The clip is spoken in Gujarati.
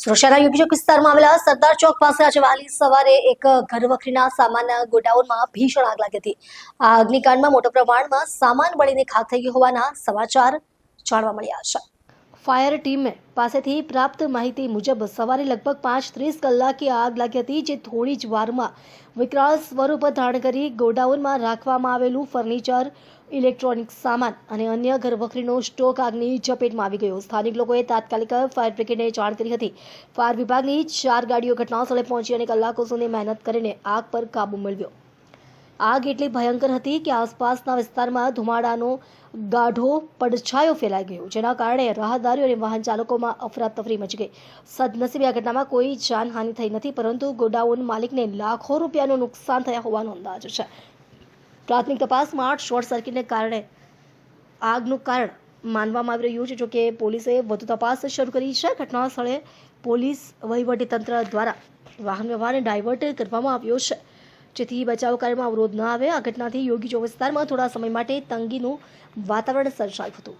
સુરક્ષાના યોગીચોક વિસ્તારમાં આવેલા સરદાર ચોક પાસે આજે વહેલી સવારે એક ઘરવખરીના સામાનના ગોડાઉનમાં ભીષણ આગ લાગી હતી. આ અગ્નિકાંડમાં મોટા પ્રમાણમાં સામાન બળીને ખાખ થઈ ગયો હોવાના સમાચાર જાણવા મળ્યા છે. ફાયર ટીમે પાસેથી પ્રાપ્ત માહિતી મુજબ સવારે લગભગ 5:30 કલાકે આગ લાગી હતી, જે થોડી જ વારમાં વિકરાળ સ્વરૂપ ધારણ કરી ગોડાઉનમાં રાખવામાં આવેલું ફર્નિચર, ઇલેક્ટ્રોનિક સામાન અને અન્ય ઘરવખરીનો સ્ટોક આગની ઝપેટમાં આવી ગયો. સ્થાનિક લોકોએ તાત્કાલિક ફાયર બ્રિગેડને જાણ કરી હતી. ફાયર વિભાગની 4 ગાડીઓ ઘટનાસ્થળે પહોંચી અને કલાકો સુધી મહેનત કરીને આગ પર કાબૂ મેળવ્યો. આગ એટલી ભયંકર હતી કે આસપાસના વિસ્તારમાં ધુમાડાનો ગાઢો પડછાયો ફેલાઈ ગયો, જેના કારણે રાહદારીઓ અને વાહન ચાલકોમાં અફરાતફરી મચી ગઈ. સદનસીબે આ ઘટનામાં કોઈ જાનહાનિ થઈ નથી, પરંતુ ગોડાઉન માલિકને લાખો રૂપિયાનું નુકસાન થયા હોવાનો અંદાજ છે. પ્રાથમિક તપાસમાં શોર્ટ સર્કિટને કારણે આગનું કારણ માનવામાં આવી રહ્યું છે. જોકે પોલીસે વધુ તપાસ શરૂ કરી છે. ઘટના સ્થળે પોલીસ વહીવટીતંત્ર દ્વારા વાહન વ્યવહારને ડાયવર્ટ કરવામાં આવ્યો છે, જેથી બચાવ કાર્યમાં અવરોધ ન આવે. આ ઘટનાથી યોગી ચોક વિસ્તારમાં થોડા સમય માટે તંગીનું વાતાવરણ સર્જાયું હતું.